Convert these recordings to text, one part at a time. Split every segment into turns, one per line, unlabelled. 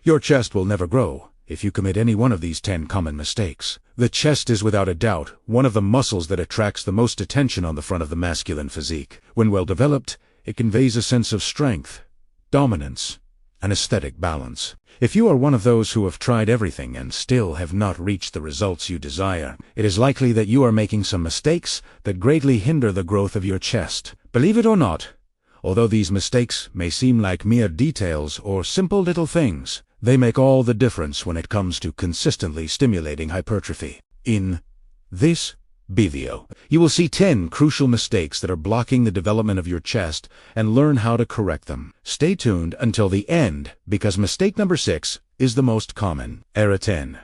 Your chest will never grow if you commit any one of these 10 common mistakes. The chest is without a doubt one of the muscles that attracts the most attention on the front of the masculine physique. When well developed, it conveys a sense of strength, dominance, and aesthetic balance. If you are one of those who have tried everything and still have not reached the results you desire, it is likely that you are making some mistakes that greatly hinder the growth of your chest. Believe it or not, although these mistakes may seem like mere details or simple little things, they make all the difference when it comes to consistently stimulating hypertrophy. In this video, you will see 10 crucial mistakes that are blocking the development of your chest and learn how to correct them. Stay tuned until the end because mistake number 6 is the most common. Error 10.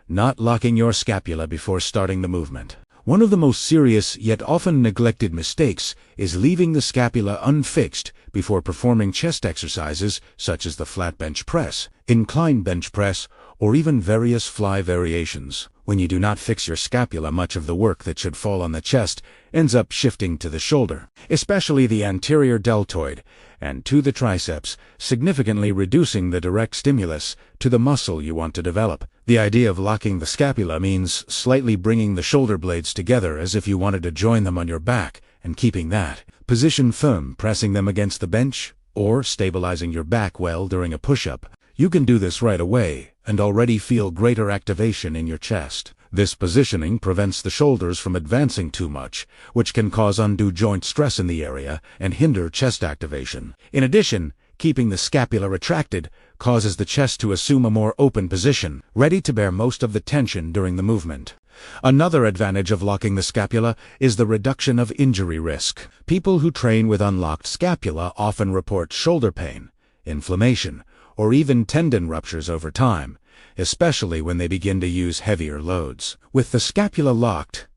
Not locking your scapula before starting the movement. One of the most serious yet often neglected mistakes is leaving the scapula unfixed before performing chest exercises such as the flat bench press, incline bench press, or even various fly variations. When you do not fix your scapula, much of the work that should fall on the chest ends up shifting to the shoulder, especially the anterior deltoid, and to the triceps, significantly reducing the direct stimulus to the muscle you want to develop. The idea of locking the scapula means slightly bringing the shoulder blades together as if you wanted to join them on your back and keeping that position firm, pressing them against the bench, or stabilizing your back well during a push-up. You can do this right away and already feel greater activation in your chest. This positioning prevents the shoulders from advancing too much, which can cause undue joint stress in the area and hinder chest activation. In addition, keeping the scapula retracted causes the chest to assume a more open position, ready to bear most of the tension during the movement. Another advantage of locking the scapula is the reduction of injury risk. People who train with unlocked scapula often report shoulder pain, inflammation, or even tendon ruptures over time, especially when they begin to use heavier loads. With the scapula locked,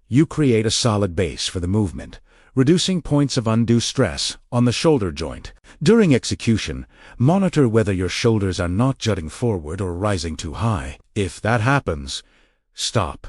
you create a solid base for the movement, reducing points of undue stress on the shoulder joint. During execution, monitor whether your shoulders are not jutting forward or rising too high. If that happens, stop,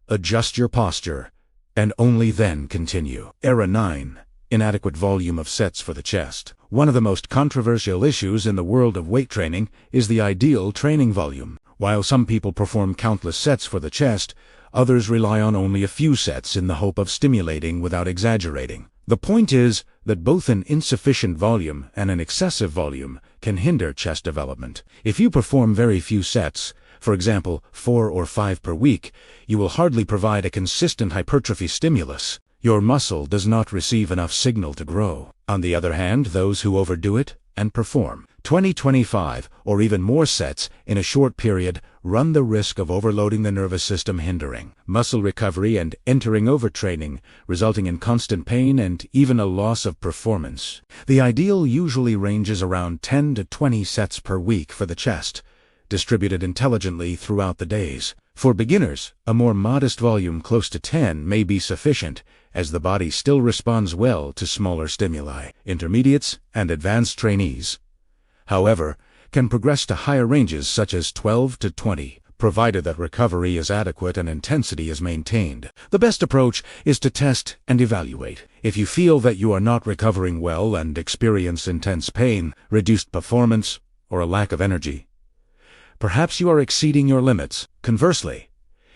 adjust your posture, and only then continue. Error 9. Inadequate volume of sets for the chest. One of the most controversial issues in the world of weight training is the ideal training volume. While some people perform countless sets for the chest, others rely on only a few sets in the hope of stimulating without exaggerating. The point is that both an insufficient volume and an excessive volume can hinder chest development. If you perform very few sets, for example 4 or 5 per week, you will hardly provide a consistent hypertrophy stimulus. Your muscle does not receive enough signal to grow. On the other hand, those who overdo it and perform 20, 25, or even more sets in a short period run the risk of overloading the nervous system, hindering muscle recovery and entering overtraining, resulting in constant pain and even a loss of performance. The ideal usually ranges around 10 to 20 sets per week for the chest, distributed intelligently throughout the days. For beginners, a more modest volume close to 10 may be sufficient, as the body still responds well to smaller stimuli. Intermediates and advanced trainees, however, can progress to higher ranges such as 12 to 20, provided that recovery is adequate and intensity is maintained. The best approach is to test and evaluate. If you feel that you are not recovering well and experience intense pain, reduced performance, or a lack of energy, perhaps you are exceeding your limits. Conversely,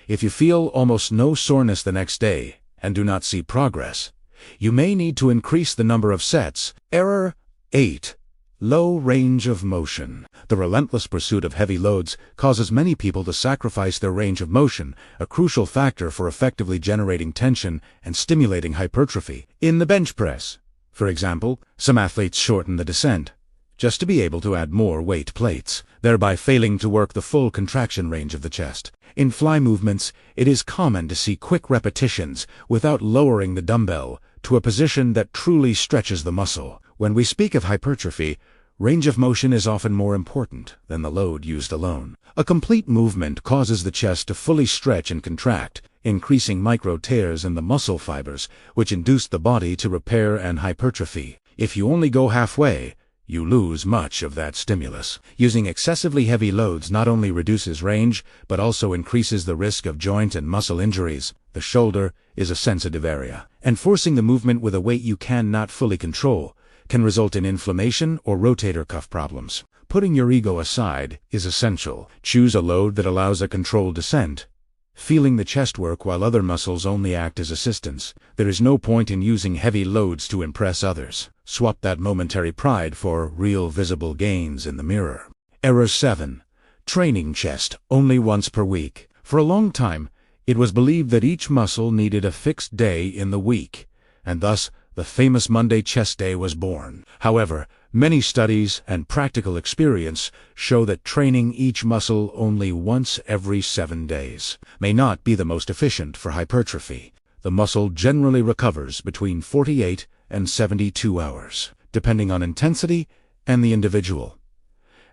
if you feel almost no soreness the next day and do not see progress, you may need to increase the number of sets. Error 8. Low range of motion. The relentless pursuit of heavy loads causes many people to sacrifice their range of motion, a crucial factor for effectively generating tension and stimulating hypertrophy. In the bench press, for example, some athletes shorten the descent just to be able to add more weight plates, thereby failing to work the full contraction range of the chest. In fly movements, it is common to see quick repetitions without lowering the dumbbell to a position that truly stretches the muscle. When we speak of hypertrophy, range of motion is often more important than the load used alone. A complete movement causes the chest to fully stretch and contract, increasing micro tears in the muscle fibers, which induce the body to repair and hypertrophy. If you only go halfway, you lose much of that stimulus. Using excessively heavy loads not only reduces range, but also increases the risk of joint and muscle injuries. The shoulder is a sensitive area, and forcing the movement with a weight you cannot fully control can result in inflammation or rotator cuff problems. Putting your ego aside is essential. Choose a load that allows a controlled descent, feeling the chest work while other muscles only act as assistants. There is no point in using heavy loads to impress others. Swap that momentary pride for real visible gains in the mirror. Error 7. Training chest only once per week. For a long time, it was believed that each muscle needed a fixed day in the week, and thus the famous Monday chest day was born. However, many studies and practical experience show that training each muscle only once every 7 days may not be the most efficient for hypertrophy. The muscle generally recovers between 48 and 72 hours, depending on intensity and the individual.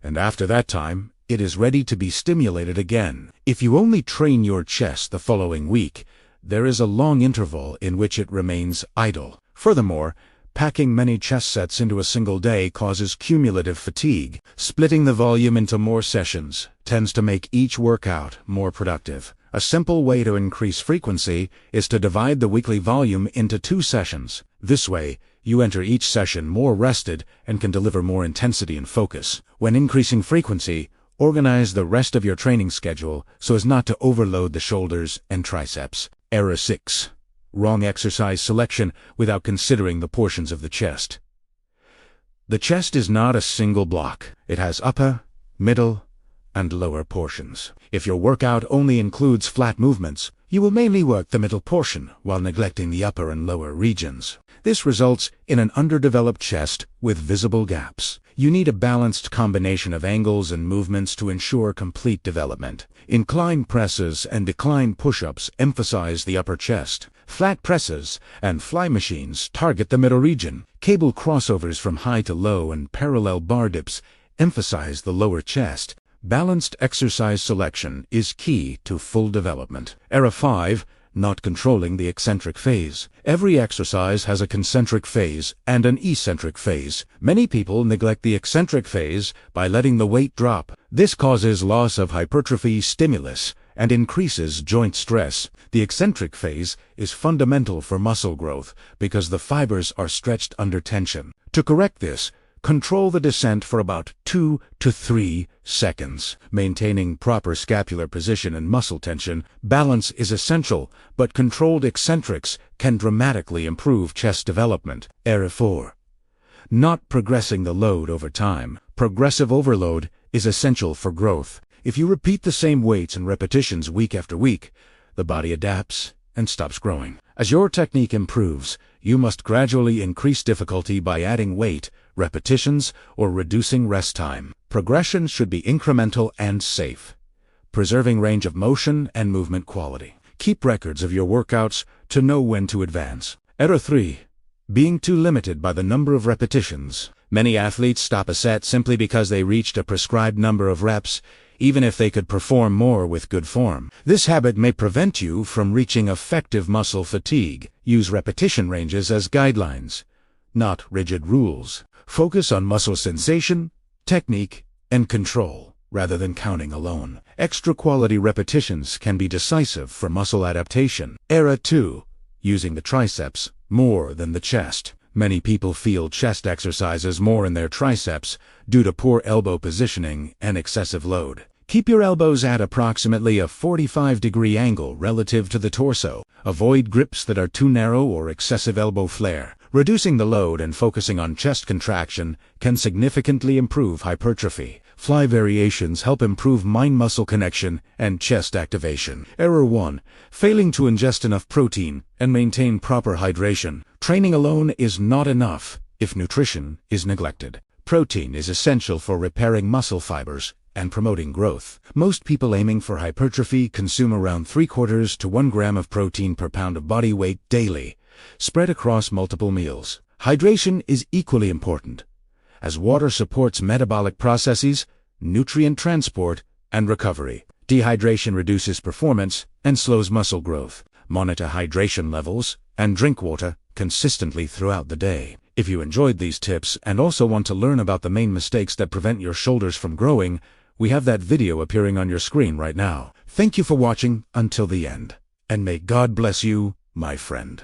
And after that time, it is ready to be stimulated again. If you only train your chest the following week, there is a long interval in which it remains idle. Furthermore, packing many chest sets into a single day causes cumulative fatigue. Splitting the volume into more sessions tends to make each workout more productive. A simple way to increase frequency is to divide the weekly volume into 2 sessions. This way, you enter each session more rested and can deliver more intensity and focus. When increasing frequency, organize the rest of your training schedule so as not to overload the shoulders and triceps. Error 6. Wrong exercise selection without considering the portions of the chest. The chest is not a single block. It has upper, middle, and lower portions. If your workout only includes flat movements, you will mainly work the middle portion while neglecting the upper and lower regions. This results in an underdeveloped chest with visible gaps. You need a balanced combination of angles and movements to ensure complete development. Incline presses and decline push-ups emphasize the upper chest. Flat presses and fly machines target the middle region. Cable crossovers from high to low and parallel bar dips emphasize the lower chest. Balanced exercise selection is key to full development. Error 5. Not controlling the eccentric phase. Every exercise has a concentric phase and an eccentric phase. Many people neglect the eccentric phase by letting the weight drop. This causes loss of hypertrophy stimulus and increases joint stress. The eccentric phase is fundamental for muscle growth because the fibers are stretched under tension. To correct this, control the descent for about 2 to 3 seconds. Maintaining proper scapular position and muscle tension, balance is essential, but controlled eccentrics can dramatically improve chest development. Error 4. Not progressing the load over time. Progressive overload is essential for growth. If you repeat the same weights and repetitions week after week, the body adapts and stops growing. As your technique improves, you must gradually increase difficulty by adding weight, repetitions, or reducing rest time. Progression should be incremental and safe, preserving range of motion and movement quality. Keep records of your workouts to know when to advance. Error 3. Being too limited by the number of repetitions. Many athletes stop a set simply because they reached a prescribed number of reps, even if they could perform more with good form. This habit may prevent you from reaching effective muscle fatigue. Use repetition ranges as guidelines, not rigid rules. Focus on muscle sensation, technique, and control, rather than counting alone. Extra quality repetitions can be decisive for muscle adaptation. Error 2. Using the triceps more than the chest. Many people feel chest exercises more in their triceps due to poor elbow positioning and excessive load. Keep your elbows at approximately a 45-degree angle relative to the torso. Avoid grips that are too narrow or excessive elbow flare. Reducing the load and focusing on chest contraction can significantly improve hypertrophy. Fly variations help improve mind-muscle connection and chest activation. Error 1. Failing to ingest enough protein and maintain proper hydration. Training alone is not enough if nutrition is neglected. Protein is essential for repairing muscle fibers and promoting growth. Most people aiming for hypertrophy consume around 3/4 to 1 gram of protein per pound of body weight daily, spread across multiple meals. Hydration is equally important, as water supports metabolic processes, nutrient transport, and recovery. Dehydration reduces performance and slows muscle growth. Monitor hydration levels and drink water consistently throughout the day. If you enjoyed these tips and also want to learn about the main mistakes that prevent your shoulders from growing, we have that video appearing on your screen right now. Thank you for watching until the end, and may God bless you, my friend.